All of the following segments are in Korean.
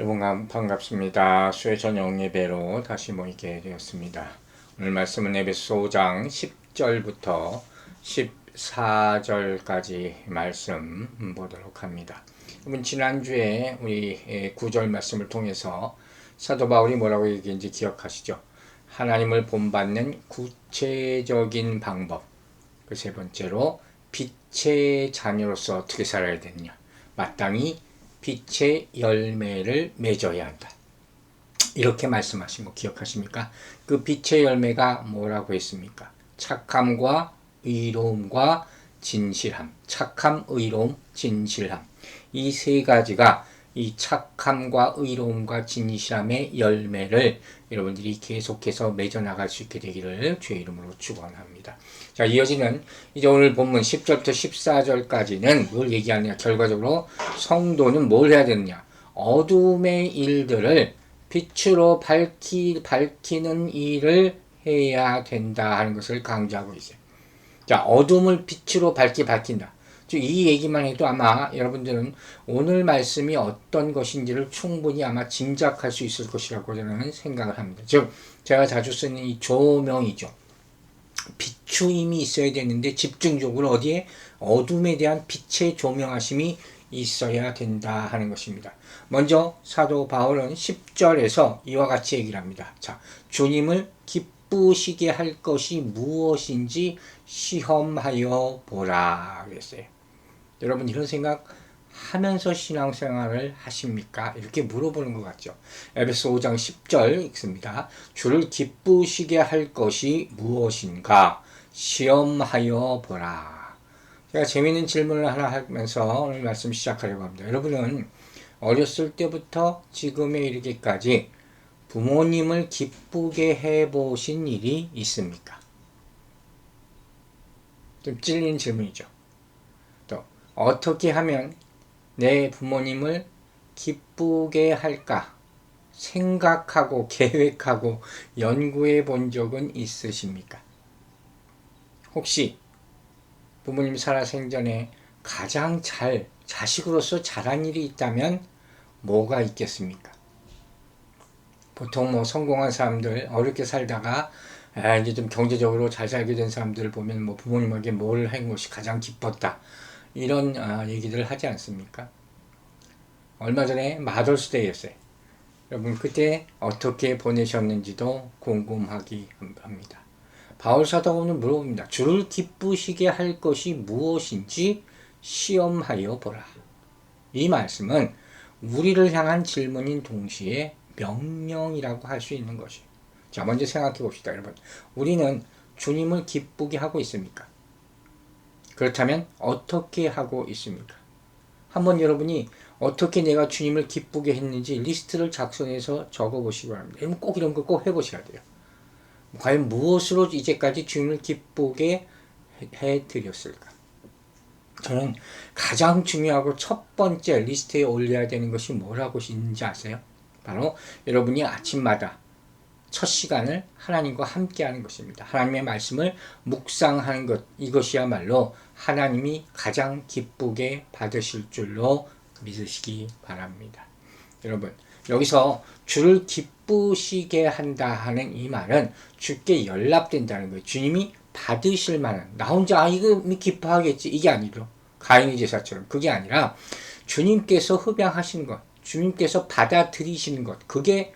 여러분 반갑습니다. 수요 저녁 예배로 다시 모이게 되었습니다. 오늘 말씀은 에베소 5장 10절부터 14절까지 말씀 보도록 합니다. 여러분 지난주에 우리 9절 말씀을 통해서 사도 바울이 뭐라고 얘기했는지 기억하시죠? 하나님을 본받는 구체적인 방법. 그 세 번째로 빛의 자녀로서 어떻게 살아야 되느냐. 마땅히 빛의 열매를 맺어야 한다. 이렇게 말씀하신 거 기억하십니까? 그 빛의 열매가 뭐라고 했습니까? 착함과 의로움과 진실함. 착함, 의로움, 진실함. 이 세 가지가 이 착함과 의로움과 진실함의 열매를 여러분들이 계속해서 맺어나갈 수 있게 되기를 주의 이름으로 축원합니다. 자, 이어지는 이제 오늘 본문 10절부터 14절까지는 뭘 얘기하느냐? 결과적으로 성도는 뭘 해야 되느냐? 어둠의 일들을 빛으로 밝히는 일을 해야 된다 하는 것을 강조하고 있어요. 자, 어둠을 빛으로 밝힌다. 이 얘기만 해도 아마 여러분들은 오늘 말씀이 어떤 것인지를 충분히 아마 짐작할 수 있을 것이라고 저는 생각을 합니다. 즉, 제가 자주 쓰는 이 조명이죠. 비추임이 있어야 되는데 집중적으로 어디에? 어둠에 대한 빛의 조명하심이 있어야 된다 하는 것입니다. 먼저 사도 바울은 10절에서 이와 같이 얘기를 합니다. 자, 주님을 기쁘시게 할 것이 무엇인지 시험하여 보라 그랬어요. 여러분 이런 생각 하면서 신앙생활을 하십니까? 이렇게 물어보는 것 같죠. 에베소 5장 10절 읽습니다. 주를 기쁘시게 할 것이 무엇인가 시험하여 보라. 제가 재미있는 질문을 하나 하면서 오늘 말씀 시작하려고 합니다. 여러분은 어렸을 때부터 지금에 이르기까지 부모님을 기쁘게 해보신 일이 있습니까? 좀 찔린 질문이죠. 또 어떻게 하면 내 부모님을 기쁘게 할까 생각하고 계획하고 연구해 본 적은 있으십니까? 혹시 부모님 살아생전에 가장 자식으로서 잘한 일이 있다면 뭐가 있겠습니까? 보통 성공한 사람들, 어렵게 살다가 이제 좀 경제적으로 잘 살게 된 사람들을 보면 부모님에게 뭘 한 것이 가장 기뻤다. 이런 얘기들 하지 않습니까? 얼마 전에 마더스데이였어요. 여러분 그때 어떻게 보내셨는지도 궁금하기 합니다. 바울 사도는 물어봅니다. 주를 기쁘시게 할 것이 무엇인지 시험하여 보라. 이 말씀은 우리를 향한 질문인 동시에 명령이라고 할 수 있는 것이에요. 자, 먼저 생각해 봅시다, 여러분. 우리는 주님을 기쁘게 하고 있습니까? 그렇다면 어떻게 하고 있습니까? 한번 여러분이 어떻게 내가 주님을 기쁘게 했는지 리스트를 작성해서 적어보시기 바랍니다. 여러분 꼭 이런 거 꼭 해보셔야 돼요. 과연 무엇으로 이제까지 주님을 기쁘게 해드렸을까? 저는 가장 중요하고 첫 번째 리스트에 올려야 되는 것이 뭐라고 있는지 아세요? 바로 여러분이 아침마다 첫 시간을 하나님과 함께 하는 것입니다. 하나님의 말씀을 묵상하는 것, 이것이야말로 하나님이 가장 기쁘게 받으실 줄로 믿으시기 바랍니다. 여러분, 여기서 주를 기쁘시게 한다 하는 이 말은 주께 연락된다는 거예요. 주님이 받으실 만한, 나 혼자 이거 기뻐하겠지, 이게 아니죠. 가인의 제사처럼. 그게 아니라 주님께서 흡양하신 것, 주님께서 받아들이시는 것, 그게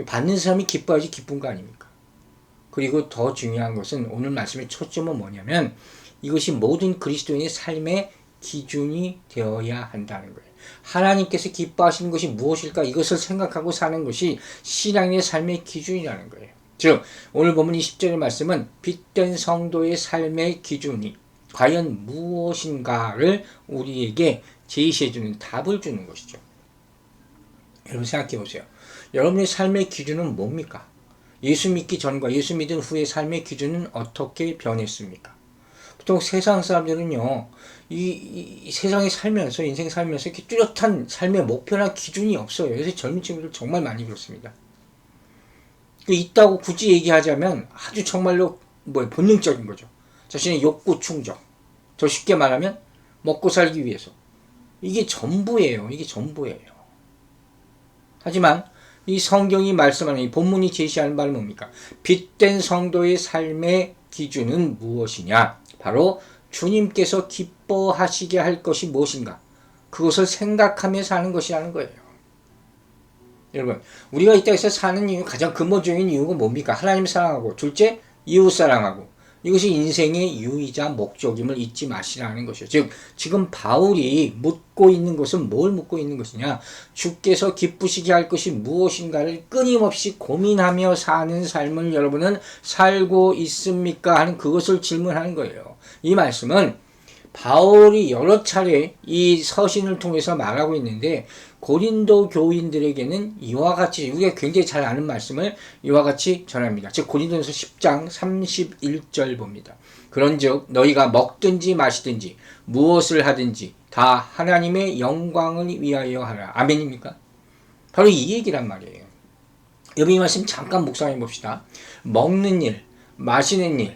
받는 사람이 기뻐야지 기쁜 거 아닙니까? 그리고 더 중요한 것은 오늘 말씀의 초점은 뭐냐면 이것이 모든 그리스도인의 삶의 기준이 되어야 한다는 거예요. 하나님께서 기뻐하시는 것이 무엇일까? 이것을 생각하고 사는 것이 신앙의 삶의 기준이라는 거예요. 즉 오늘 보면 20절의 말씀은 빛된 성도의 삶의 기준이 과연 무엇인가를 우리에게 제시해주는 답을 주는 것이죠. 여러분 생각해 보세요. 여러분의 삶의 기준은 뭡니까? 예수 믿기 전과 예수 믿은 후의 삶의 기준은 어떻게 변했습니까? 보통 세상 사람들은요, 이 세상에 살면서, 인생 살면서 이렇게 뚜렷한 삶의 목표나 기준이 없어요. 요새 젊은 친구들 정말 많이 그렇습니다. 있다고 굳이 얘기하자면 아주 정말로 본능적인 거죠. 자신의 욕구 충족. 더 쉽게 말하면 먹고 살기 위해서. 이게 전부예요. 이게 전부예요. 하지만 이 성경이 말씀하는 이 본문이 제시하는 바는 뭡니까? 빛된 성도의 삶의 기준은 무엇이냐? 바로 주님께서 기뻐하시게 할 것이 무엇인가? 그것을 생각하며 사는 것이라는 거예요. 여러분, 우리가 이 땅에서 사는 이유, 가장 근본적인 이유가 뭡니까? 하나님 사랑하고, 둘째, 이웃 사랑하고. 이것이 인생의 이유이자 목적임을 잊지 마시라는 것이죠. 즉, 지금 바울이 묻고 있는 것은 뭘 묻고 있는 것이냐? 주께서 기쁘시게 할 것이 무엇인가를 끊임없이 고민하며 사는 삶을 여러분은 살고 있습니까? 하는 그것을 질문하는 거예요. 이 말씀은 바울이 여러 차례 이 서신을 통해서 말하고 있는데, 고린도 교인들에게는 이와 같이, 우리가 굉장히 잘 아는 말씀을 이와 같이 전합니다. 즉 고린도전서 10장 31절 봅니다. 그런즉 너희가 먹든지 마시든지 무엇을 하든지 다 하나님의 영광을 위하여 하라. 아멘입니까? 바로 이 얘기란 말이에요. 여기 이 말씀 잠깐 묵상해 봅시다. 먹는 일, 마시는 일,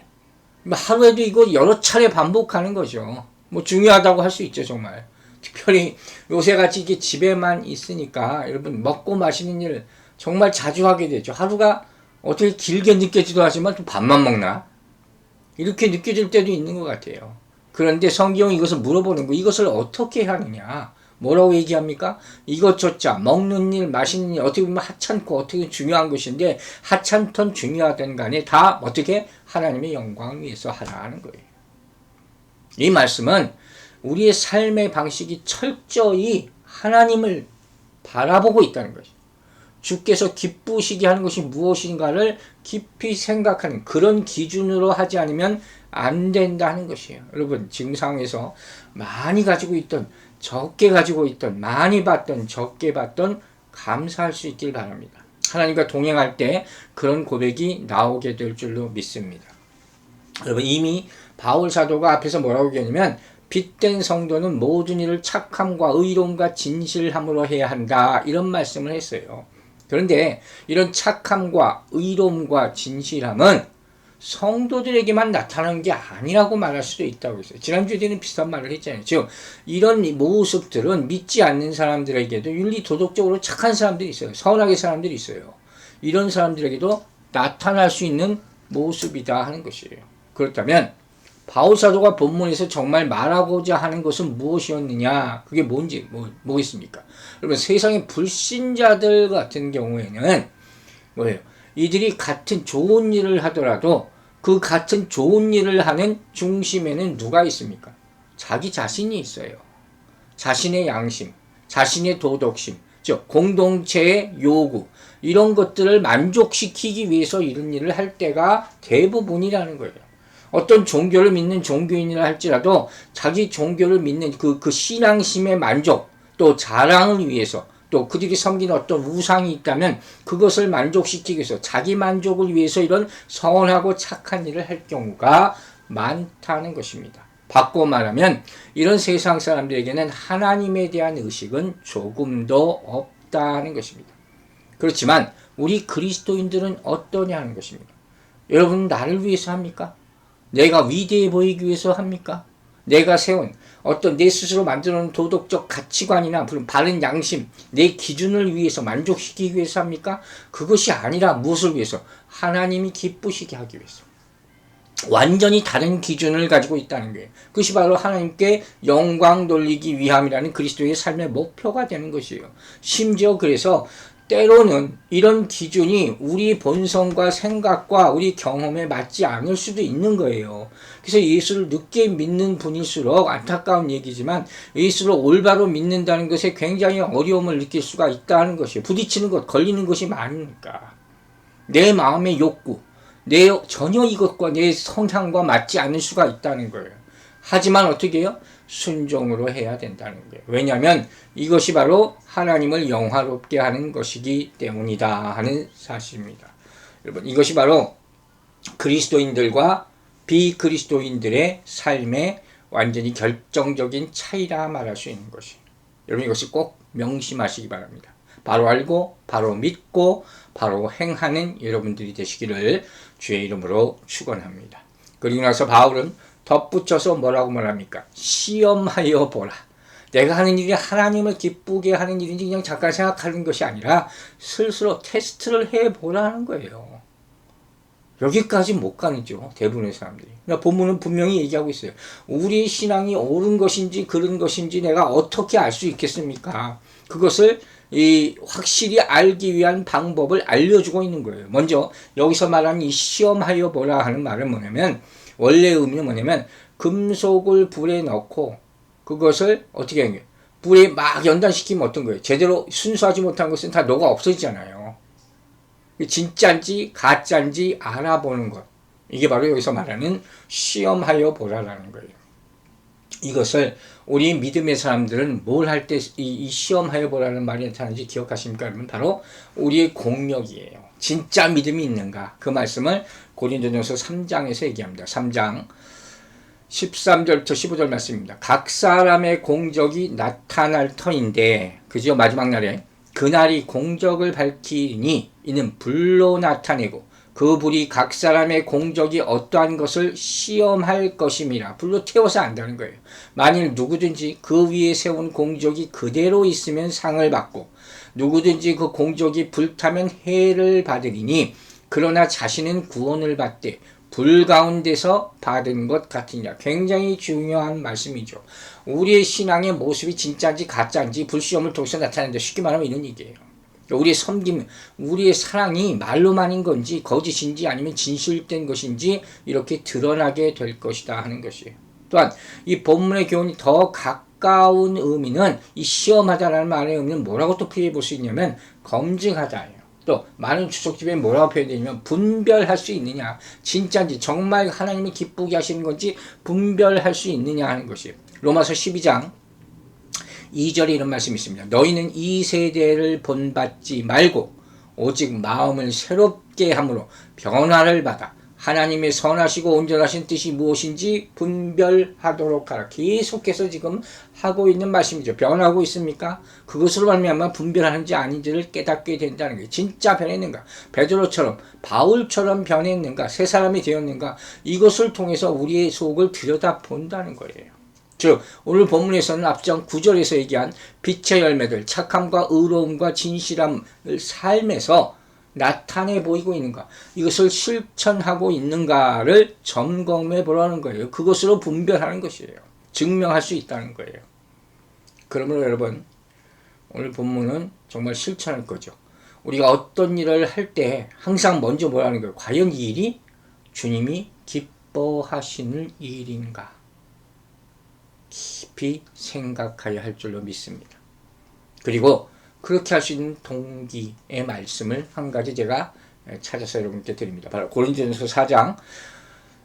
하루에도 이거 여러 차례 반복하는 거죠. 뭐 중요하다고 할 수 있죠, 정말. 특별히 요새같이 이게 집에만 있으니까 여러분 먹고 마시는 일 정말 자주 하게 되죠. 하루가 어떻게 길게 느껴지도 하지만 또 밥만 먹나? 이렇게 느껴질 때도 있는 것 같아요. 그런데 성경이 이것을 물어보는 거, 이것을 어떻게 하느냐? 뭐라고 얘기합니까? 이것조차 먹는 일, 마시는 일 어떻게 보면 하찮고 어떻게 보면 중요한 것인데 하찮던 중요하든 간에 다 어떻게 하나님의 영광을 위해서 하라는 거예요. 이 말씀은 우리의 삶의 방식이 철저히 하나님을 바라보고 있다는 것이죠. 주께서 기쁘시게 하는 것이 무엇인가를 깊이 생각하는 그런 기준으로 하지 않으면 안 된다는 것이에요. 여러분, 지금 상황에서 많이 가지고 있던, 적게 가지고 있던, 많이 받던, 적게 받던 감사할 수 있길 바랍니다. 하나님과 동행할 때 그런 고백이 나오게 될 줄로 믿습니다. 여러분, 이미 바울 사도가 앞에서 뭐라고 얘기하냐면 빛된 성도는 모든 일을 착함과 의로움과 진실함으로 해야 한다, 이런 말씀을 했어요. 그런데 이런 착함과 의로움과 진실함은 성도들에게만 나타나는 게 아니라고 말할 수도 있다고 했어요. 지난주에는 비슷한 말을 했잖아요. 즉 이런 모습들은 믿지 않는 사람들에게도 윤리 도덕적으로 착한 사람들이 있어요. 선하게 사람들이 있어요. 이런 사람들에게도 나타날 수 있는 모습이다 하는 것이에요. 그렇다면 바울 사도가 본문에서 정말 말하고자 하는 것은 무엇이었느냐? 그게 뭔지 뭐겠습니까? 여러분, 세상의 불신자들 같은 경우에는 뭐예요? 이들이 같은 좋은 일을 하더라도 그 같은 좋은 일을 하는 중심에는 누가 있습니까? 자기 자신이 있어요. 자신의 양심, 자신의 도덕심, 즉 공동체의 요구, 이런 것들을 만족시키기 위해서 이런 일을 할 때가 대부분이라는 거예요. 어떤 종교를 믿는 종교인이라 할지라도 자기 종교를 믿는 그 신앙심의 만족, 또 자랑을 위해서, 또 그들이 섬기는 어떤 우상이 있다면 그것을 만족시키기 위해서, 자기 만족을 위해서 이런 선하고 착한 일을 할 경우가 많다는 것입니다. 바꿔 말하면 이런 세상 사람들에게는 하나님에 대한 의식은 조금도 없다는 것입니다. 그렇지만 우리 그리스도인들은 어떠냐 하는 것입니다. 여러분, 나를 위해서 합니까? 내가 위대해 보이기 위해서 합니까? 내가 세운 어떤 내 스스로 만들어놓은 도덕적 가치관이나 바른 양심, 내 기준을 위해서 만족시키기 위해서 합니까? 그것이 아니라 무엇을 위해서? 하나님이 기쁘시게 하기 위해서. 완전히 다른 기준을 가지고 있다는 거예요. 그것이 바로 하나님께 영광 돌리기 위함이라는 그리스도의 삶의 목표가 되는 것이에요. 심지어 그래서 때로는 이런 기준이 우리 본성과 생각과 우리 경험에 맞지 않을 수도 있는 거예요. 그래서 예수를 늦게 믿는 분일수록, 안타까운 얘기지만 예수를 올바로 믿는다는 것에 굉장히 어려움을 느낄 수가 있다는 것이에요. 부딪히는 것, 걸리는 것이 많으니까. 내 마음의 욕구, 전혀 이것과 내 성향과 맞지 않을 수가 있다는 거예요. 하지만 어떻게 해요? 순종으로 해야 된다는 거예요. 왜냐하면 이것이 바로 하나님을 영화롭게 하는 것이기 때문이다 하는 사실입니다. 여러분, 이것이 바로 그리스도인들과 비그리스도인들의 삶의 완전히 결정적인 차이라 말할 수 있는 것이에요. 여러분, 이것을 꼭 명심하시기 바랍니다. 바로 알고 바로 믿고 바로 행하는 여러분들이 되시기를 주의 이름으로 축원합니다. 그리고 나서 바울은 덧붙여서 뭐라고 말합니까? 시험하여 보라. 내가 하는 일이 하나님을 기쁘게 하는 일인지 그냥 잠깐 생각하는 것이 아니라 스스로 테스트를 해보라는 거예요. 여기까지 못 가는죠. 대부분의 사람들이. 그러니까 본문은 분명히 얘기하고 있어요. 우리 신앙이 옳은 것인지 그른 것인지 내가 어떻게 알 수 있겠습니까? 그것을 확실히 알기 위한 방법을 알려주고 있는 거예요. 먼저 여기서 말하는 이 시험하여 보라 하는 말은 뭐냐면, 원래 의미는 뭐냐면 금속을 불에 넣고 그것을 어떻게 하는 거예요? 불에 막 연단시키면 어떤 거예요? 제대로 순수하지 못한 것은 다 녹아 없어지잖아요. 진짜인지 가짜인지 알아보는 것. 이게 바로 여기서 말하는 시험하여 보라라는 거예요. 이것을 우리 믿음의 사람들은 뭘 할 때 이 시험하여 보라는 말이 나타나는지 기억하십니까? 여러분, 바로 우리의 공력이에요. 진짜 믿음이 있는가? 그 말씀을 고린도전서 3장에서 얘기합니다. 3장 13절부터 15절 말씀입니다. 각 사람의 공적이 나타날 터인데, 그죠? 마지막 날에 그날이 공적을 밝히니 이는 불로 나타내고 그 불이 각 사람의 공적이 어떠한 것을 시험할 것임이라. 불로 태워서 안다는 거예요. 만일 누구든지 그 위에 세운 공적이 그대로 있으면 상을 받고 누구든지 그 공적이 불타면 해를 받으리니 그러나 자신은 구원을 받되 불 가운데서 받은 것 같으니라. 굉장히 중요한 말씀이죠. 우리의 신앙의 모습이 진짜인지 가짜인지 불시험을 통해서 나타내는데, 쉽게 말하면 이런 얘기예요. 우리의 섬김, 우리의 사랑이 말로만인 건지 거짓인지 아니면 진실된 것인지 이렇게 드러나게 될 것이다 하는 것이에요. 또한 이 본문의 교훈이 더 가까운 의미는, 이 시험하다라는 말의 의미는 뭐라고 또 표현해 볼 수 있냐면 검증하다예요. 또 많은 주석집에 뭐라고 표현되냐면 분별할 수 있느냐, 진짜인지 정말 하나님이 기쁘게 하시는 건지 분별할 수 있느냐 하는 것이에요. 로마서 12장 2절에 이런 말씀이 있습니다. 너희는 이 세대를 본받지 말고 오직 마음을 새롭게 함으로 변화를 받아 하나님의 선하시고 온전하신 뜻이 무엇인지 분별하도록 하라. 계속해서 지금 하고 있는 말씀이죠. 변하고 있습니까? 그것으로 말미암아 분별하는지 아닌지를 깨닫게 된다는 거예요. 진짜 변했는가? 베드로처럼 바울처럼 변했는가? 새 사람이 되었는가? 이것을 통해서 우리의 속을 들여다본다는 거예요. 즉 오늘 본문에서는 앞장 9절에서 얘기한 빛의 열매들, 착함과 의로움과 진실함을 삶에서 나타내 보이고 있는가, 이것을 실천하고 있는가를 점검해 보라는 거예요. 그것으로 분별하는 것이에요. 증명할 수 있다는 거예요. 그러므로 여러분, 오늘 본문은 정말 실천할 거죠. 우리가 어떤 일을 할 때 항상 먼저 뭐라는 거예요? 과연 이 일이 주님이 기뻐하시는 일인가? 깊이 생각해야 할 줄로 믿습니다. 그리고 그렇게 할 수 있는 동기의 말씀을 한 가지 제가 찾아서 여러분께 드립니다. 바로 고린도전서 4장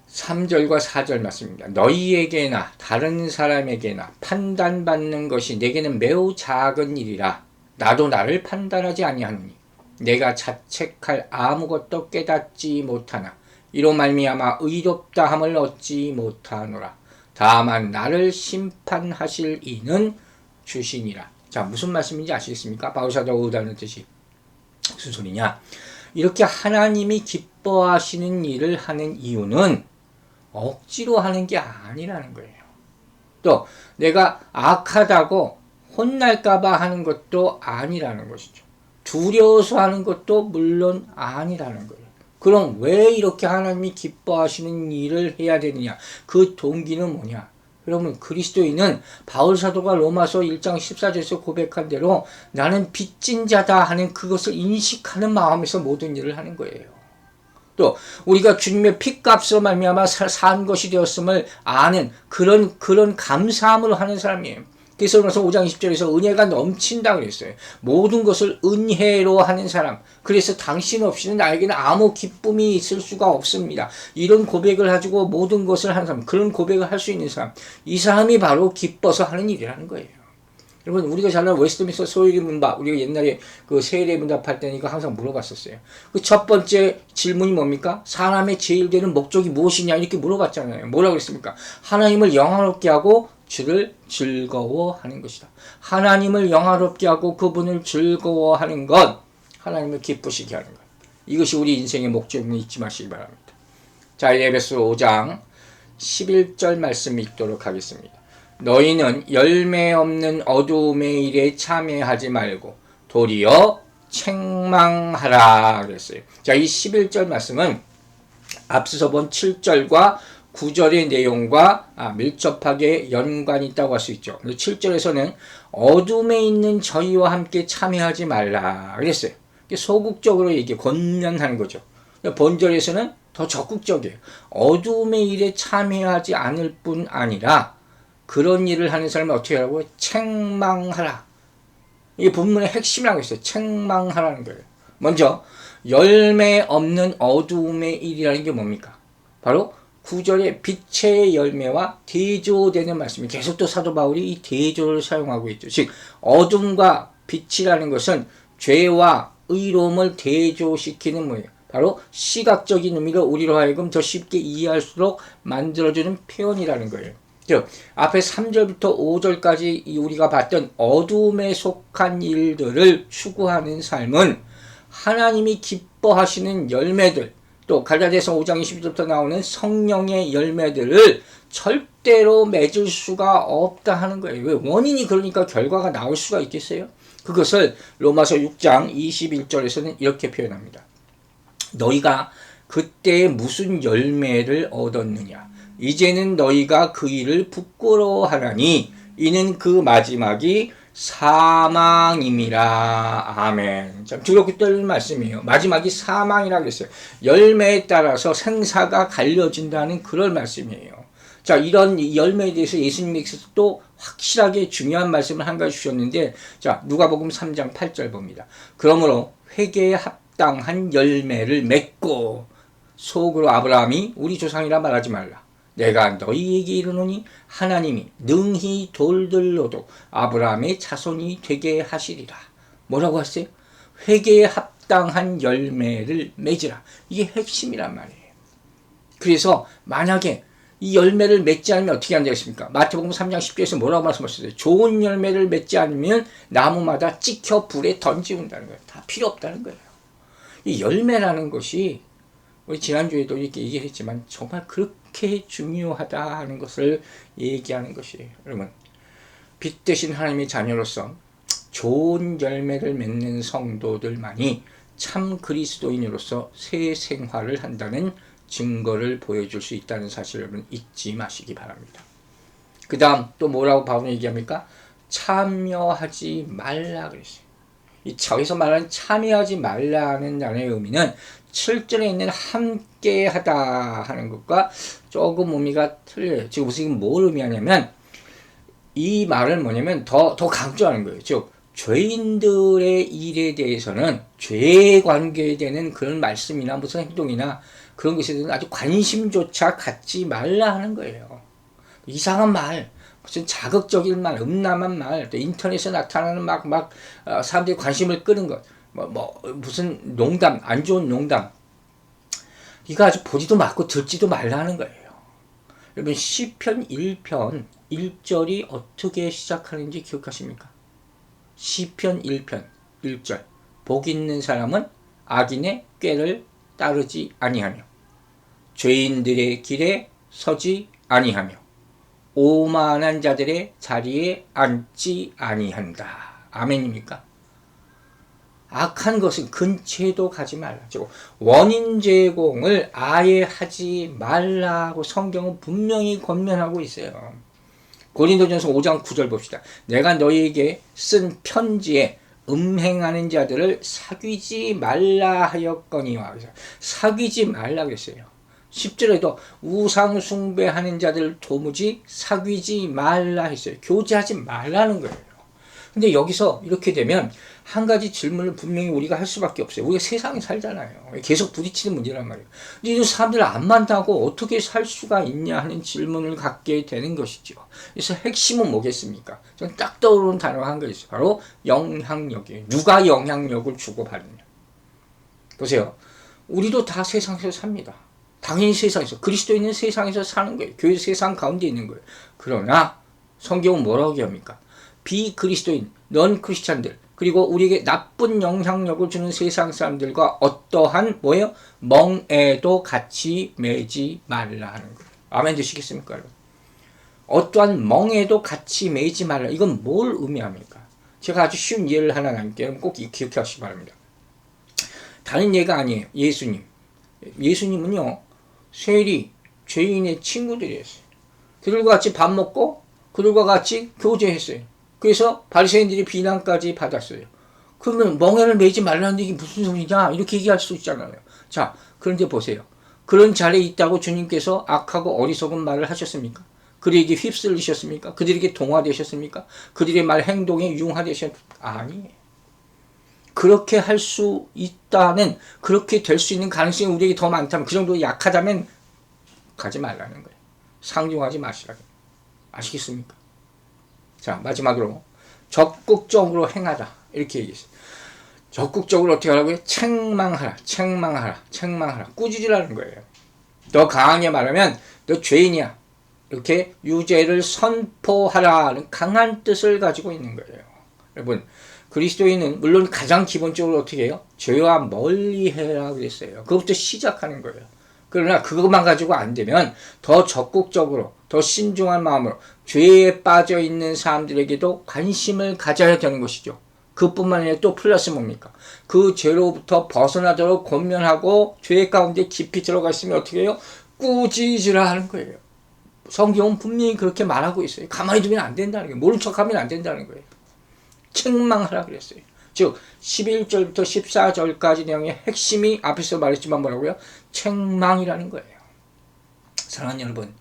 3절과 4절 말씀입니다. 너희에게나 다른 사람에게나 판단받는 것이 내게는 매우 작은 일이라. 나도 나를 판단하지 아니하노니 내가 자책할 아무것도 깨닫지 못하나 이로 말미암아 의롭다 함을 얻지 못하노라. 다만 나를 심판하실 이는 주시니라. 자, 무슨 말씀인지 아시겠습니까? 바울사도가 의도하는 뜻이 무슨 소리냐? 이렇게 하나님이 기뻐하시는 일을 하는 이유는 억지로 하는 게 아니라는 거예요. 또 내가 악하다고 혼날까봐 하는 것도 아니라는 것이죠. 두려워서 하는 것도 물론 아니라는 거예요. 그럼 왜 이렇게 하나님이 기뻐하시는 일을 해야 되느냐? 그 동기는 뭐냐? 여러분, 그리스도인은 바울사도가 로마서 1장 14절에서 고백한 대로 나는 빚진 자다 하는 그것을 인식하는 마음에서 모든 일을 하는 거예요. 또 우리가 주님의 피값으로 말미암아 산 것이 되었음을 아는 그런 감사함으로 하는 사람이에요. 그래서 로마서 5장 20절에서 은혜가 넘친다 그랬어요. 모든 것을 은혜로 하는 사람. 그래서 당신 없이는 나에게는 아무 기쁨이 있을 수가 없습니다. 이런 고백을 가지고 모든 것을 하는 사람, 그런 고백을 할 수 있는 사람, 이 사람이 바로 기뻐서 하는 일이라는 거예요. 여러분, 우리가 잘 아는 웨스트민스터 소유리 문답, 우리가 옛날에 그 세례 문답할 때는 이거 항상 물어봤었어요. 그 첫 번째 질문이 뭡니까? 사람의 제일 되는 목적이 무엇이냐 이렇게 물어봤잖아요. 뭐라 그랬습니까? 하나님을 영화롭게 하고 주를 즐거워하는 것이다. 하나님을 영화롭게 하고 그분을 즐거워하는 것, 하나님을 기쁘시게 하는 것. 이것이 우리 인생의 목적임을 잊지 마시기 바랍니다. 자, 에베소 5장 11절 말씀 읽도록 하겠습니다. 너희는 열매 없는 어두움의 일에 참여하지 말고 도리어 책망하라 그랬어요. 자, 이 11절 말씀은 앞서서 본 7절과 9절의 내용과 밀접하게 연관이 있다고 할 수 있죠. 7절에서는 어둠에 있는 저희와 함께 참여하지 말라 그랬어요. 소극적으로 이게 권면하는 거죠. 본절에서는 더 적극적이에요. 어둠의 일에 참여하지 않을 뿐 아니라 그런 일을 하는 사람을 어떻게 하라고? 책망하라. 이게 본문의 핵심이라고 했어요. 책망하라는 거예요. 먼저 열매 없는 어두움의 일이라는 게 뭡니까? 바로 9절의 빛의 열매와 대조되는 말씀이 계속 또 사도 바울이 이 대조를 사용하고 있죠. 즉 어둠과 빛이라는 것은 죄와 의로움을 대조시키는 뭐예요? 바로 시각적인 의미로 우리로 하여금 더 쉽게 이해할수록 만들어주는 표현이라는 거예요. 즉 앞에 3절부터 5절까지 우리가 봤던 어둠에 속한 일들을 추구하는 삶은 하나님이 기뻐하시는 열매들, 또 갈라디아서 5장 22절부터 나오는 성령의 열매들을 절대로 맺을 수가 없다 하는 거예요. 왜? 원인이 그러니까 결과가 나올 수가 있겠어요? 그것을 로마서 6장 21절에서는 이렇게 표현합니다. 너희가 그때 무슨 열매를 얻었느냐? 이제는 너희가 그 일을 부끄러워하나니 이는 그 마지막이 사망임이라. 아멘. 참 두렵게 떨리는 말씀이에요. 마지막이 사망이라 그랬어요. 열매에 따라서 생사가 갈려진다는 그런 말씀이에요. 자, 이런 열매에 대해서 예수님께서 또 확실하게 중요한 말씀을 한 가지 주셨는데, 자, 누가복음 3장 8절 봅니다. 그러므로 회개에 합당한 열매를 맺고 속으로 아브라함이 우리 조상이라 말하지 말라. 내가 너희에게 이르노니 하나님이 능히 돌들로도 아브라함의 자손이 되게 하시리라. 뭐라고 했어요? 회개에 합당한 열매를 맺으라. 이게 핵심이란 말이에요. 그래서 만약에 이 열매를 맺지 않으면 어떻게 한다겠습니까? 마태복음 3장 10절에서 뭐라고 말씀하셨어요? 좋은 열매를 맺지 않으면 나무마다 찍혀 불에 던지운다는 거예요. 다 필요 없다는 거예요. 이 열매라는 것이 우리 지난주에도 이렇게 얘기했지만 정말 그렇게 중요하다 하는 것을 얘기하는 것이에요. 여러분, 빛 대신 하나님의 자녀로서 좋은 열매를 맺는 성도들만이 참 그리스도인으로서 새 생활을 한다는 증거를 보여줄 수 있다는 사실을 여러분 잊지 마시기 바랍니다. 그 다음 또 뭐라고 바울은 얘기합니까? 참여하지 말라 그랬어요. 이 여기서 말하는 참여하지 말라는 단어의 의미는 7절에 있는 함께 하다 하는 것과 조금 의미가 틀려요. 지금 무슨 뭘 의미하냐면 이 말은 뭐냐면 더 강조하는 거예요. 즉 죄인들의 일에 대해서는 죄에 관계되는 그런 말씀이나 무슨 행동이나 그런 것에 대해서 아주 관심조차 갖지 말라 하는 거예요. 이상한 말, 무슨 자극적인 말, 음란한 말, 또 인터넷에 나타나는 사람들이 관심을 끄는 것, 무슨 농담, 안 좋은 농담, 이거 아주 보지도 말고 듣지도 말라는 거예요. 여러분 시편 1편 1절이 어떻게 시작하는지 기억하십니까? 시편 1편 1절 복 있는 사람은 악인의 꾀를 따르지 아니하며 죄인들의 길에 서지 아니하며 오만한 자들의 자리에 앉지 아니한다. 아멘입니까? 악한 것은 근처에도 가지 말라. 즉 원인 제공을 아예 하지 말라고 성경은 분명히 권면하고 있어요. 고린도전서 5장 9절 봅시다. 내가 너희에게 쓴 편지에 음행하는 자들을 사귀지 말라 하였거니와. 사귀지 말라 그랬어요. 10절에도 우상 숭배하는 자들을 도무지 사귀지 말라 했어요. 교제하지 말라는 거예요. 근데 여기서 이렇게 되면 한 가지 질문을 분명히 우리가 할 수밖에 없어요. 우리가 세상에 살잖아요. 계속 부딪히는 문제란 말이에요. 근데 이 사람들을 안 만나고 어떻게 살 수가 있냐 하는 질문을 갖게 되는 것이죠. 그래서 핵심은 뭐겠습니까? 저는 딱 떠오르는 단어가 한 가지 있어요. 바로 영향력이에요. 누가 영향력을 주고받느냐. 보세요. 우리도 다 세상에서 삽니다. 당연히 세상에서, 그리스도 있는 세상에서 사는 거예요. 교회 세상 가운데 있는 거예요. 그러나 성경은 뭐라고 얘기합니까? 비그리스도인, 넌 크리스찬들, 그리고 우리에게 나쁜 영향력을 주는 세상 사람들과 어떠한 뭐예요? 멍에도 같이 매지 말라 하는 거예요. 아멘 되시겠습니까, 여러분? 어떠한 멍에도 같이 매이지 말라. 이건 뭘 의미합니까? 제가 아주 쉬운 예를 하나 나눌게요. 여러분 꼭 기억해 하시기 바랍니다. 다른 예가 아니에요. 예수님. 예수님은요, 세리, 죄인의 친구들이었어요. 그들과 같이 밥 먹고 그들과 같이 교제했어요. 그래서 바리새인들이 비난까지 받았어요. 그러면 멍에를 매지 말라는 얘기 무슨 소리냐? 이렇게 얘기할 수 있잖아요. 자, 그런데 보세요. 그런 자리에 있다고 주님께서 악하고 어리석은 말을 하셨습니까? 그들에게 휩쓸리셨습니까? 그들에게 동화되셨습니까? 그들의 말 행동에 융화되셨습니까? 아니에요. 그렇게 할 수 있다는, 그렇게 될 수 있는 가능성이 우리에게 더 많다면, 그 정도 약하다면 가지 말라는 거예요. 상종하지 마시라는 거예요. 아시겠습니까? 자, 마지막으로 적극적으로 행하라. 이렇게 얘기했어요. 적극적으로 어떻게 하라고요? 책망하라. 책망하라. 책망하라. 꾸짖으라는 거예요. 더 강하게 말하면 너 죄인이야. 이렇게 유죄를 선포하라는 강한 뜻을 가지고 있는 거예요. 여러분, 그리스도인은 물론 가장 기본적으로 어떻게 해요? 죄와 멀리해라 그랬어요. 그것부터 시작하는 거예요. 그러나 그것만 가지고 안 되면 더 적극적으로, 더 신중한 마음으로 죄에 빠져 있는 사람들에게도 관심을 가져야 되는 것이죠. 그뿐만 아니라 또 플러스 뭡니까? 그 죄로부터 벗어나도록 권면하고 죄 가운데 깊이 들어가 있으면 어떻게 해요? 꾸짖으라 하는 거예요. 성경은 분명히 그렇게 말하고 있어요. 가만히 두면 안 된다는 거예요. 모른 척하면 안 된다는 거예요. 책망하라 그랬어요. 즉 11절부터 14절까지 내용의 핵심이 앞에서 말했지만 뭐라고요? 책망이라는 거예요. 사랑하는 여러분,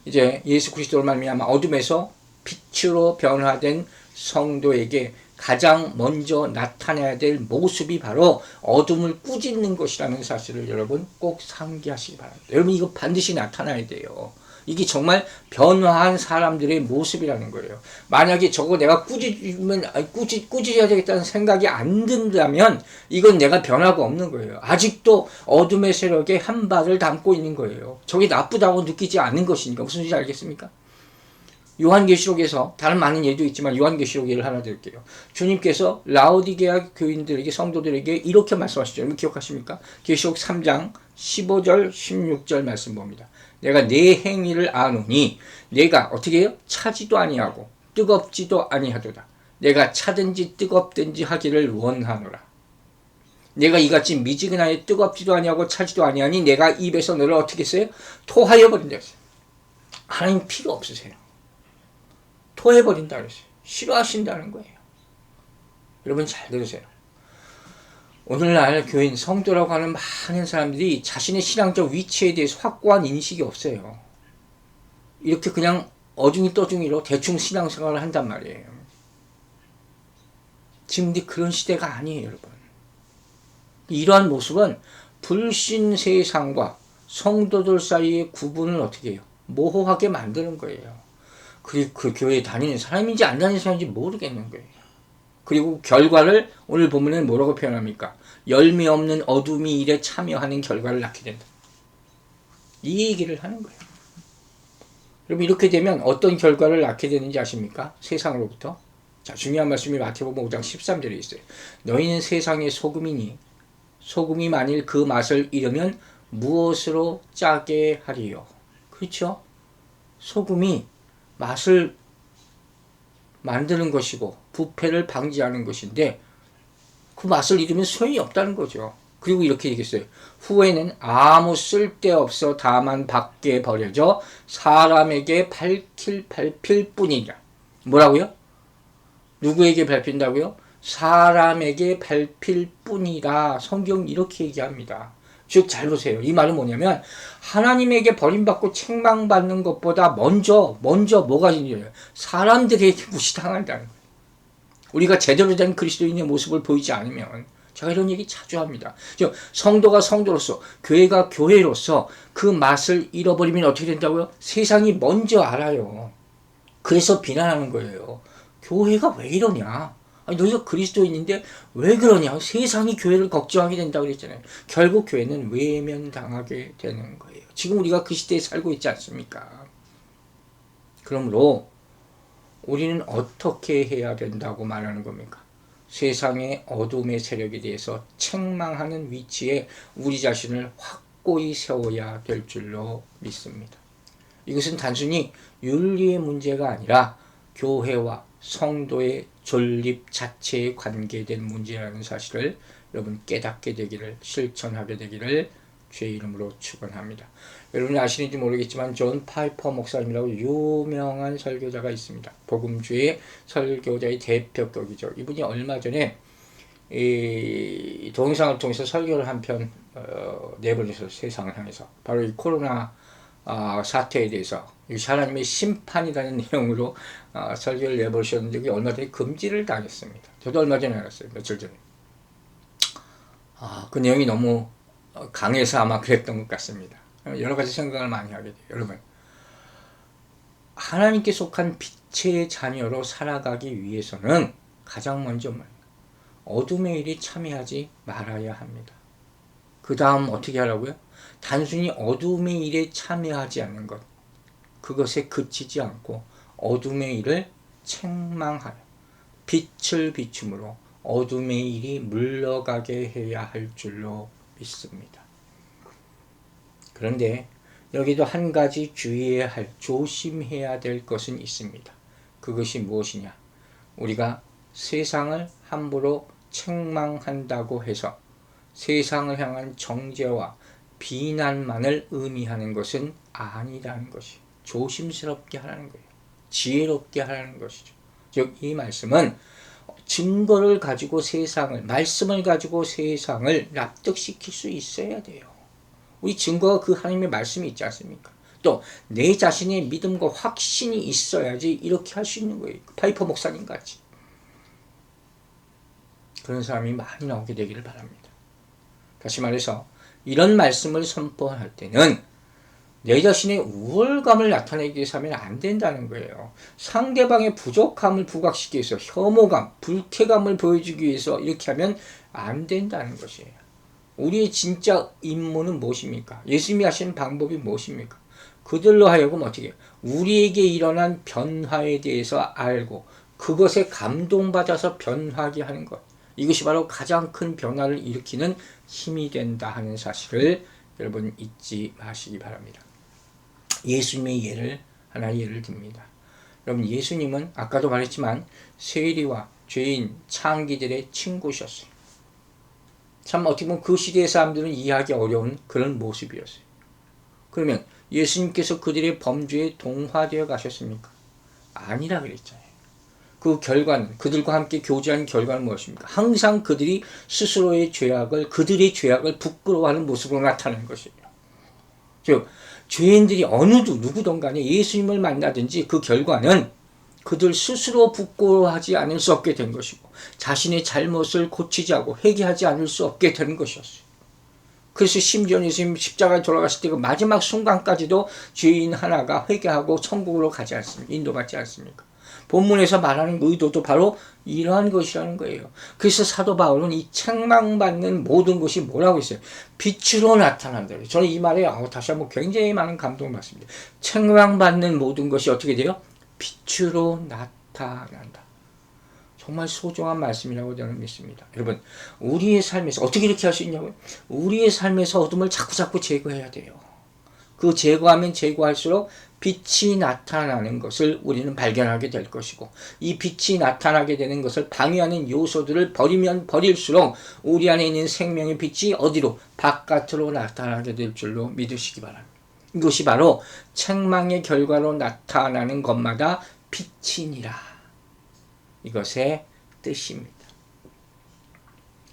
이제 예수 그리스도로 말미암아 어둠에서 빛으로 변화된 성도에게 가장 먼저 나타나야 될 모습이 바로 어둠을 꾸짖는 것이라는 사실을 여러분 꼭 상기하시기 바랍니다. 여러분 이거 반드시 나타나야 돼요. 이게 정말 변화한 사람들의 모습이라는 거예요. 만약에 저거 내가 꾸짖어야 되겠다는 생각이 안 든다면 이건 내가 변화가 없는 거예요. 아직도 어둠의 세력에 한 발을 담고 있는 거예요. 저게 나쁘다고 느끼지 않는 것이니까. 무슨 소리인지 알겠습니까? 요한계시록에서 다른 많은 예도 있지만 요한계시록 예를 하나 드릴게요. 주님께서 라오디게아 교인들에게, 성도들에게 이렇게 말씀하시죠. 여러분 기억하십니까? 계시록 3장 15절 16절 말씀 봅니다. 내가 내 행위를 아노니 내가 어떻게 해요? 차지도 아니하고 뜨겁지도 아니하도다. 내가 차든지 뜨겁든지 하기를 원하노라. 내가 이같이 미지근하여 뜨겁지도 아니하고 차지도 아니하니 내가 입에서 너를 어떻게 했어요? 토하여 버린다 했어요. 하나님 필요 없으세요. 토해버린다 그랬어요. 싫어하신다는 거예요. 여러분 잘 들으세요. 오늘날 교인, 성도라고 하는 많은 사람들이 자신의 신앙적 위치에 대해서 확고한 인식이 없어요. 이렇게 그냥 어중이 떠중이로 대충 신앙생활을 한단 말이에요. 지금 그런 시대가 아니에요, 여러분. 이러한 모습은 불신 세상과 성도들 사이의 구분을 어떻게 해요? 모호하게 만드는 거예요. 그리고 그 교회에 다니는 사람인지 안 다니는 사람인지 모르겠는 거예요. 그리고 결과를 오늘 본문은 뭐라고 표현합니까? 열매 없는 어둠이 일에 참여하는 결과를 낳게 된다. 이 얘기를 하는 거예요. 여러분 이렇게 되면 어떤 결과를 낳게 되는지 아십니까? 세상으로부터. 자, 중요한 말씀이 마태복음 5장 13절에 있어요. 너희는 세상의 소금이니 소금이 만일 그 맛을 잃으면 무엇으로 짜게 하리요? 그렇죠? 소금이 맛을 만드는 것이고 부패를 방지하는 것인데 그 맛을 잃으면 소용이 없다는 거죠. 그리고 이렇게 얘기했어요. 후에는 아무 쓸데없어 다만 밖에 버려져 사람에게 밟힐 뿐이라. 뭐라고요? 누구에게 밟힌다고요? 사람에게 밟힐 뿐이라. 성경 이렇게 얘기합니다. 즉 잘 보세요. 이 말은 뭐냐면 하나님에게 버림받고 책망받는 것보다 먼저 뭐가 중요해요? 사람들에게 무시당한다는 거예요. 우리가 제대로 된 그리스도인의 모습을 보이지 않으면, 제가 이런 얘기 자주 합니다. 성도가 성도로서, 교회가 교회로서 그 맛을 잃어버리면 어떻게 된다고요? 세상이 먼저 알아요. 그래서 비난하는 거예요. 교회가 왜 이러냐? 아니, 너희가 그리스도인인데 왜 그러냐? 세상이 교회를 걱정하게 된다고 그랬잖아요. 결국 교회는 외면당하게 되는 거예요. 지금 우리가 그 시대에 살고 있지 않습니까? 그러므로 우리는 어떻게 해야 된다고 말하는 겁니까? 세상의 어둠의 세력에 대해서 책망하는 위치에 우리 자신을 확고히 세워야 될 줄로 믿습니다. 이것은 단순히 윤리의 문제가 아니라 교회와 성도의 존립 자체에 관계된 문제라는 사실을 여러분 깨닫게 되기를, 실천하게 되기를 주의 이름으로 축원합니다. 여러분이 아시는지 모르겠지만 존 파이퍼 목사님이라고 유명한 설교자가 있습니다. 복음주의 설교자의 대표격이죠. 이분이 얼마 전에 이 동영상을 통해서 설교를 한 편 내보내서 세상을 향해서 바로 이 코로나 사태에 대해서 하나님의 심판이라는 내용으로 설교를 내보셨는데 그게 얼마 전에 금지를 당했습니다. 저도 얼마 전에 알았어요. 며칠 전에. 그 내용이 너무 강해서 아마 그랬던 것 같습니다. 여러 가지 생각을 많이 하게 돼요. 여러분, 하나님께 속한 빛의 자녀로 살아가기 위해서는 가장 먼저 어둠의 일에 참여하지 말아야 합니다. 그 다음 어떻게 하라고요? 단순히 어둠의 일에 참여하지 않는 것, 그것에 그치지 않고 어둠의 일을 책망하여 빛을 비춤으로 어둠의 일이 물러가게 해야 할 줄로 믿습니다. 그런데 여기도 한 가지 주의해야 할, 조심해야 될 것은 있습니다. 그것이 무엇이냐? 우리가 세상을 함부로 책망한다고 해서 세상을 향한 정죄와 비난만을 의미하는 것은 아니라는 것이, 조심스럽게 하라는 거예요. 지혜롭게 하라는 것이죠. 즉 이 말씀은 증거를 가지고 세상을, 말씀을 가지고 세상을 납득시킬 수 있어야 돼요. 우리 증거가 그 하나님의 말씀이 있지 않습니까? 또 내 자신의 믿음과 확신이 있어야지 이렇게 할 수 있는 거예요. 파이퍼 목사님 같이. 그런 사람이 많이 나오게 되기를 바랍니다. 다시 말해서 이런 말씀을 선포할 때는 내 자신의 우월감을 나타내기 위해서 하면 안 된다는 거예요. 상대방의 부족함을 부각시키기 위해서, 혐오감, 불쾌감을 보여주기 위해서 이렇게 하면 안 된다는 것이에요. 우리의 진짜 임무는 무엇입니까? 예수님이 하시는 방법이 무엇입니까? 그들로 하여금 어떻게 해요? 우리에게 일어난 변화에 대해서 알고 그것에 감동받아서 변화하게 하는 것. 이것이 바로 가장 큰 변화를 일으키는 힘이 된다 하는 사실을 여러분 잊지 마시기 바랍니다. 예수님의 하나의 예를 듭니다. 여러분, 예수님은 아까도 말했지만 세리와 죄인, 창기들의 친구셨어요. 참 어떻게 보면 그 시대의 사람들은 이해하기 어려운 그런 모습이었어요. 그러면 예수님께서 그들의 범죄에 동화되어 가셨습니까? 아니라 그랬잖아요. 그 결과는, 그들과 함께 교제한 결과는 무엇입니까? 항상 그들이 스스로의 그들의 죄악을 부끄러워하는 모습으로 나타나는 것이에요. 즉 죄인들이 누구든 간에 예수님을 만나든지 그 결과는 그들 스스로 부끄러워하지 않을 수 없게 된 것이고 자신의 잘못을 고치지 않고 회개하지 않을 수 없게 된 것이었어요. 그래서 심지어 예수님 십자가에 돌아갔을 때 그 마지막 순간까지도 죄인 하나가 회개하고 천국으로 가지 않습니까? 인도받지 않습니까? 본문에서 말하는 의도도 바로 이러한 것이라는 거예요. 그래서 사도 바울은 이 책망받는 모든 것이 뭐라고 했어요? 빛으로 나타난다. 저는 이 말에 다시 한번 굉장히 많은 감동을 받습니다. 책망받는 모든 것이 어떻게 돼요? 빛으로 나타난다. 정말 소중한 말씀이라고 저는 믿습니다. 여러분, 우리의 삶에서 어떻게 이렇게 할 수 있냐고요? 우리의 삶에서 어둠을 자꾸 제거해야 돼요. 그 제거하면 제거할수록 빛이 나타나는 것을 우리는 발견하게 될 것이고, 이 빛이 나타나게 되는 것을 방해하는 요소들을 버리면 버릴수록 우리 안에 있는 생명의 빛이 어디로? 바깥으로 나타나게 될 줄로 믿으시기 바랍니다. 이것이 바로 책망의 결과로 나타나는 것마다 빛이니라. 이것의 뜻입니다.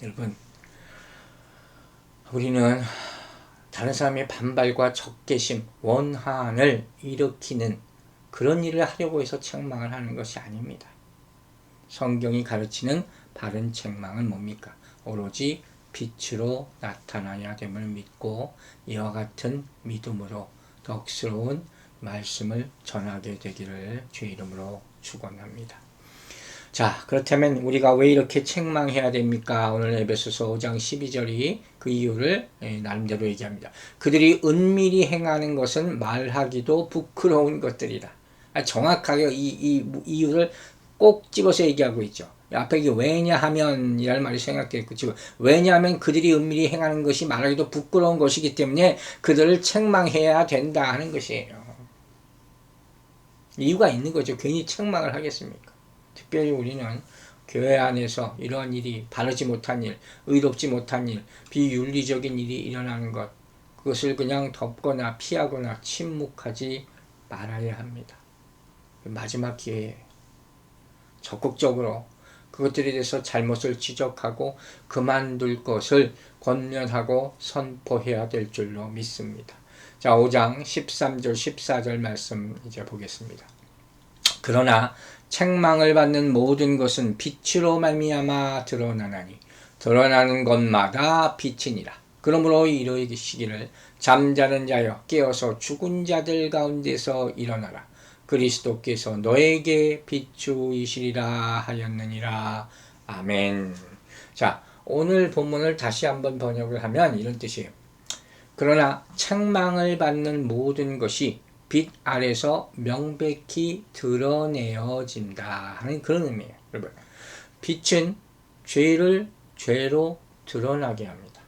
여러분, 우리는 다른 사람의 반발과 적개심, 원한을 일으키는 그런 일을 하려고 해서 책망을 하는 것이 아닙니다. 성경이 가르치는 바른 책망은 뭡니까? 오로지 빛으로 나타나야 됨을 믿고 이와 같은 믿음으로 덕스러운 말씀을 전하게 되기를 주의 이름으로 축원합니다. 자, 그렇다면 우리가 왜 이렇게 책망해야 됩니까? 오늘 에베소서 5장 12절이 그 이유를 나름대로 얘기합니다. 그들이 은밀히 행하는 것은 말하기도 부끄러운 것들이다. 정확하게 이 이유를 꼭 집어서 얘기하고 있죠. 앞에 이게 왜냐하면 이라는 말이 생각되고, 지금 왜냐하면 그들이 은밀히 행하는 것이 말하기도 부끄러운 것이기 때문에 그들을 책망해야 된다 하는 것이에요. 이유가 있는 거죠. 괜히 책망을 하겠습니까? 특별히 우리는 교회 안에서 이러한 일이 바르지 못한 일, 의롭지 못한 일, 비윤리적인 일이 일어나는 것, 그것을 그냥 덮거나 피하거나 침묵하지 말아야 합니다. 마지막 기회에 적극적으로 그것들에 대해서 잘못을 지적하고 그만둘 것을 권면하고 선포해야 될 줄로 믿습니다. 자, 5장 13절 14절 말씀 이제 보겠습니다. 그러나 책망을 받는 모든 것은 빛으로 말미암아 드러나나니 드러나는 것마다 빛이니라. 그러므로 이러시기를 잠자는 자여 깨어서 죽은 자들 가운데서 일어나라. 그리스도께서 너에게 비추이시리라 하였느니라. 아멘. 자, 오늘 본문을 다시 한번 번역을 하면 이런 뜻이에요. 그러나 책망을 받는 모든 것이 빛 아래서 명백히 드러내어진다 하는 그런 의미예요. 여러분, 빛은 죄를 죄로 드러나게 합니다.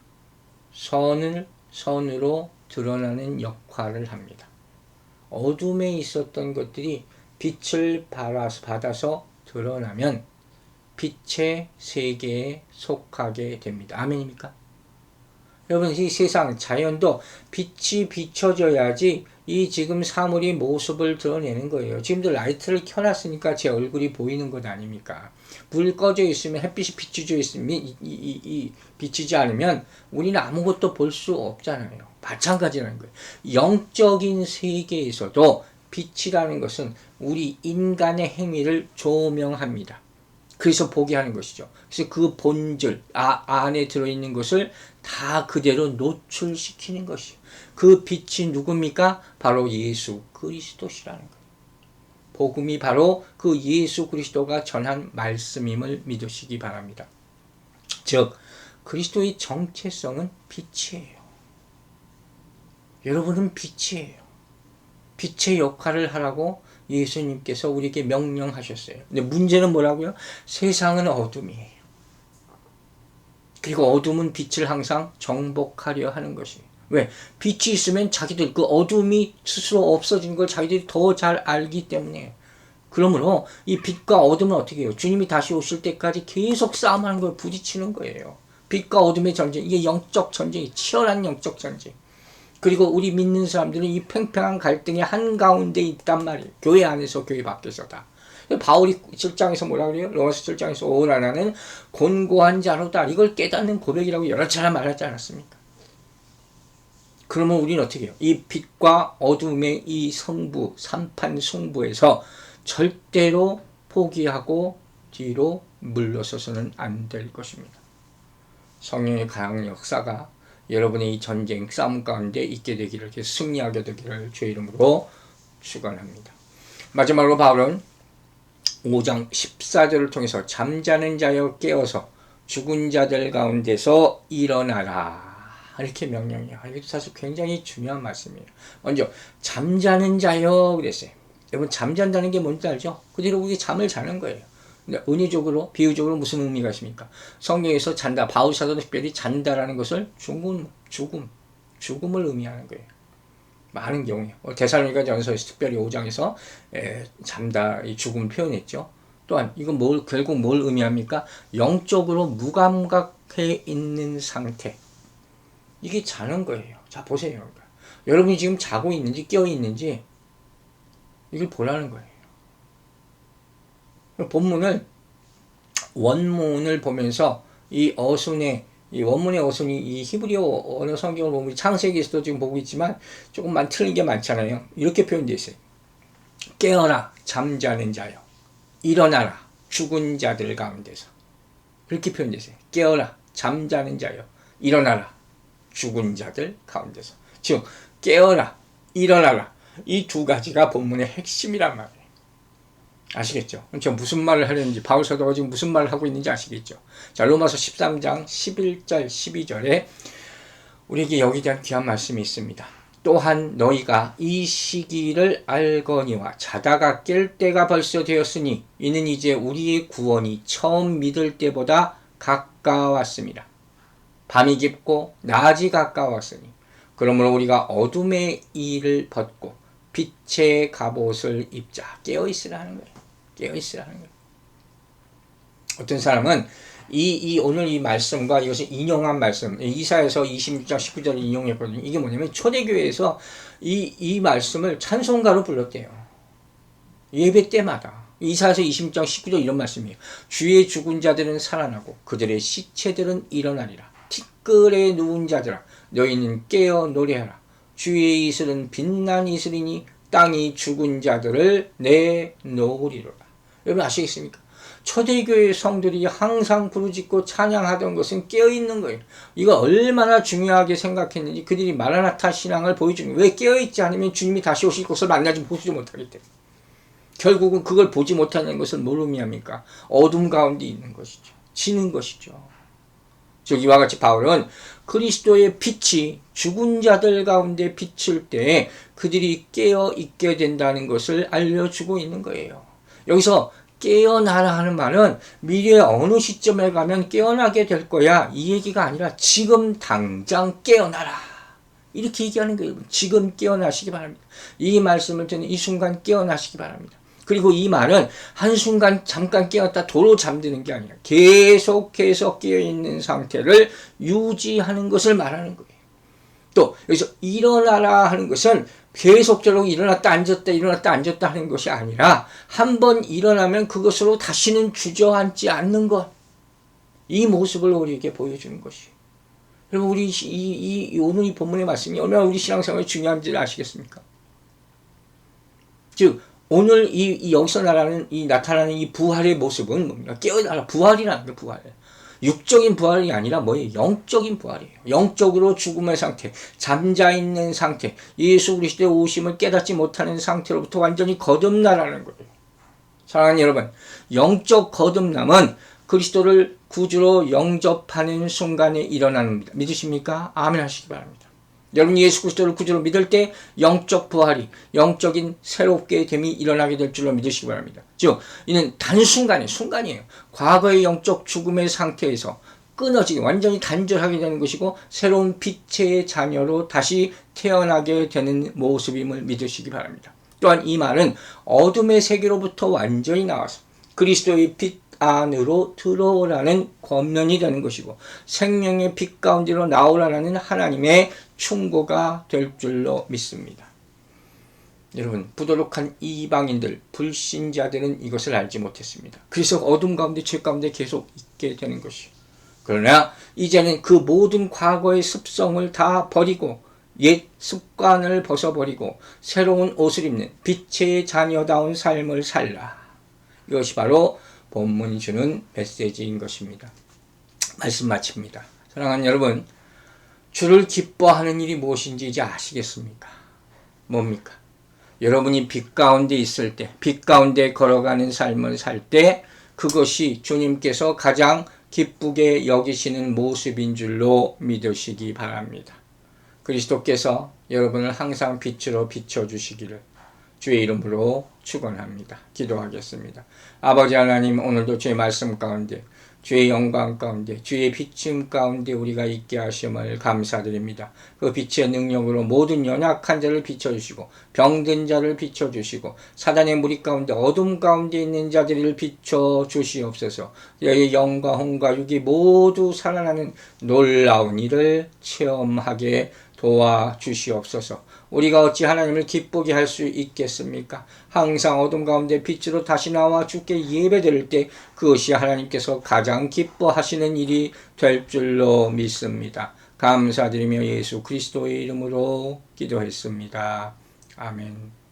선을 선으로 드러나는 역할을 합니다. 어둠에 있었던 것들이 빛을 받아서 드러나면 빛의 세계에 속하게 됩니다. 아멘입니까? 여러분, 이 세상 자연도 빛이 비춰져야지 이 지금 사물이 모습을 드러내는 거예요. 지금도 라이트를 켜놨으니까 제 얼굴이 보이는 것 아닙니까? 불 꺼져 있으면, 햇빛이 비춰져 있으면, 비치지 않으면 우리는 아무것도 볼 수 없잖아요. 마찬가지라는 거예요. 영적인 세계에서도 빛이라는 것은 우리 인간의 행위를 조명합니다. 그래서 보게 하는 것이죠. 그래서 그 본질, 안에 들어있는 것을 다 그대로 노출시키는 것이에요. 그 빛이 누굽니까? 바로 예수 그리스도시라는 거예요. 복음이 바로 그 예수 그리스도가 전한 말씀임을 믿으시기 바랍니다. 즉, 그리스도의 정체성은 빛이에요. 여러분은 빛이에요. 빛의 역할을 하라고 예수님께서 우리에게 명령하셨어요. 근데 문제는 뭐라고요? 세상은 어둠이에요. 그리고 어둠은 빛을 항상 정복하려 하는 것이에요. 왜? 빛이 있으면 자기들 그 어둠이 스스로 없어진 걸 자기들이 더 잘 알기 때문에. 그러므로 이 빛과 어둠은 어떻게 해요? 주님이 다시 오실 때까지 계속 싸움하는 걸 부딪히는 거예요. 빛과 어둠의 전쟁, 이게 영적 전쟁이 치열한 영적 전쟁. 그리고 우리 믿는 사람들은 이 팽팽한 갈등의 한가운데 있단 말이에요. 교회 안에서 교회 밖에서다. 바울이 7장에서 뭐라 그래요? 로마서 7장에서 오라 나는 곤고한 자로다. 이걸 깨닫는 고백이라고 여러 차례 말하지 않았습니까? 그러면 우리는 어떻게 해요? 이 빛과 어둠의 이 성부, 삼판 승부에서 절대로 포기하고 뒤로 물러서서는 안 될 것입니다. 성령의 강한 역사가 여러분의 이 전쟁, 싸움 가운데 있게 되기를, 이렇게 승리하게 되기를 주의 이름으로 축원합니다. 마지막으로 바울은 5장 14절을 통해서 잠자는 자여 깨어서 죽은 자들 가운데서 일어나라. 이렇게 명령해요. 이것도 사실 굉장히 중요한 말씀이에요. 먼저 잠자는 자여 그랬어요. 여러분, 잠잔다는 게 뭔지 알죠? 그대로 우리 잠을 자는 거예요. 은유적으로, 비유적으로 무슨 의미가 있습니까? 성경에서 잔다, 바울 사도는 특별히 잔다라는 것을 죽음을 의미하는 거예요. 많은 경우에 데살로니가 전서에서 특별히 5장에서 잠다, 이 죽음을 표현했죠. 또한 이건 결국 뭘 의미합니까? 영적으로 무감각해 있는 상태. 이게 자는 거예요. 자, 보세요. 여러분이 지금 자고 있는지 깨어 있는지 이걸 보라는 거예요. 본문을 원문을 보면서 이 어순의 이 원문의 어순이 이 히브리어 언어 성경을 보면 창세기에서도 지금 보고 있지만 조금만 틀린 게 많잖아요. 이렇게 표현되어 있어요. 깨어라 잠자는 자여, 일어나라 죽은 자들 가운데서. 이렇게 표현되어 있어요. 깨어라 잠자는 자여, 일어나라 죽은 자들 가운데서. 즉 깨어라 일어나라, 이 두 가지가 본문의 핵심이란 말이에요. 아시겠죠? 저 무슨 말을 하려는지, 바울 사도가 지금 무슨 말을 하고 있는지 아시겠죠? 자, 로마서 13장 11절 12절에 우리에게 여기에 대한 귀한 말씀이 있습니다. 또한 너희가 이 시기를 알거니와 자다가 깰 때가 벌써 되었으니 이는 이제 우리의 구원이 처음 믿을 때보다 가까웠습니다. 밤이 깊고 낮이 가까웠으니 그러므로 우리가 어둠의 일을 벗고 빛의 갑옷을 입자. 깨어있으라는 거예요. 깨어있으라는 거예요. 어떤 사람은 오늘 이 말씀과 이것을 인용한 말씀, 이사야서 26장 19절을 인용했거든요. 이게 뭐냐면 초대교회에서 이 말씀을 찬송가로 불렀대요. 예배 때마다. 이사야서 26장 19절 이런 말씀이에요. 주의 죽은 자들은 살아나고 그들의 시체들은 일어나리라. 티끌에 누운 자들아 너희는 깨어 노래하라. 주의 이슬은 빛난 이슬이니 땅이 죽은 자들을 내놓으리로라. 여러분 아시겠습니까? 초대교회 성들이 항상 부르짖고 찬양하던 것은 깨어있는 거예요. 이거 얼마나 중요하게 생각했는지 그들이 마라나타 신앙을 보여주는 거예요. 왜 깨어있지 않으면 주님이 다시 오실 것을 만나지 보지 못하기 때문에. 결국은 그걸 보지 못하는 것을 뭐로 의미합니까? 어둠 가운데 있는 것이죠. 지는 것이죠. 저기와 같이 바울은 그리스도의 빛이 죽은 자들 가운데 비칠 때 그들이 깨어 있게 된다는 것을 알려주고 있는 거예요. 여기서 깨어나라 하는 말은 미래의 어느 시점에 가면 깨어나게 될 거야 이 얘기가 아니라 지금 당장 깨어나라 이렇게 얘기하는 거예요. 지금 깨어나시기 바랍니다. 이 말씀을 듣는 이 순간 깨어나시기 바랍니다. 그리고 이 말은 한순간 잠깐 깨었다 도로 잠드는 게 아니라 계속해서 깨어있는 상태를 유지하는 것을 말하는 거예요. 또 여기서 일어나라 하는 것은 계속적으로 일어났다 앉았다 하는 것이 아니라 한번 일어나면 그것으로 다시는 주저앉지 않는 것. 이 모습을 우리에게 보여주는 것이에요. 여러분 우리 오늘 이 본문의 말씀이 얼마나 우리 신앙생활이 중요한지를 아시겠습니까? 즉 오늘 여기서 나타나는 이 부활의 모습은 뭡니까? 깨어나라. 부활이라는 게 부활. 육적인 부활이 아니라 뭐예요? 영적인 부활이에요. 영적으로 죽음의 상태, 잠자있는 상태, 예수 그리스도의 오심을 깨닫지 못하는 상태로부터 완전히 거듭나라는 거예요. 사랑하는 여러분, 영적 거듭남은 그리스도를 구주로 영접하는 순간에 일어나는 겁니다. 믿으십니까? 아멘 하시기 바랍니다. 여러분이 예수 그리스도를 구주로 믿을 때 영적 부활이, 영적인 새롭게 됨이 일어나게 될 줄로 믿으시기 바랍니다. 즉 이는 순간이에요. 과거의 영적 죽음의 상태에서 끊어지게 완전히 단절하게 되는 것이고 새로운 빛의 자녀로 다시 태어나게 되는 모습임을 믿으시기 바랍니다. 또한 이 말은 어둠의 세계로부터 완전히 나와서 그리스도의 빛 안으로 들어오라는 권면이 되는 것이고 생명의 빛 가운데로 나오라는 하나님의 충고가 될 줄로 믿습니다. 여러분 부도덕한 이방인들, 불신자들은 이것을 알지 못했습니다. 그래서 어둠 가운데 죄 가운데 계속 있게 되는 것이요. 그러나 이제는 그 모든 과거의 습성을 다 버리고 옛 습관을 벗어버리고 새로운 옷을 입는 빛의 자녀다운 삶을 살라. 이것이 바로 본문이 주는 메시지인 것입니다. 말씀 마칩니다. 사랑하는 여러분, 주를 기뻐하는 일이 무엇인지 이제 아시겠습니까? 뭡니까? 여러분이 빛 가운데 있을 때, 빛 가운데 걸어가는 삶을 살 때 그것이 주님께서 가장 기쁘게 여기시는 모습인 줄로 믿으시기 바랍니다. 그리스도께서 여러분을 항상 빛으로 비춰주시기를 주의 이름으로 축원합니다. 기도하겠습니다. 아버지 하나님, 오늘도 주의 말씀 가운데, 주의 영광 가운데, 주의 비침 가운데 우리가 있게 하심을 감사드립니다. 그 빛의 능력으로 모든 연약한 자를 비춰주시고 병든 자를 비춰주시고 사단의 무리 가운데 어둠 가운데 있는 자들을 비춰주시옵소서. 너의 영과 혼과 육이 모두 살아나는 놀라운 일을 체험하게 도와주시옵소서. 우리가 어찌 하나님을 기쁘게 할 수 있겠습니까? 항상 어둠 가운데 빛으로 다시 나와 주께 예배드릴 때 그것이 하나님께서 가장 기뻐하시는 일이 될 줄로 믿습니다. 감사드리며 예수 그리스도의 이름으로 기도했습니다. 아멘.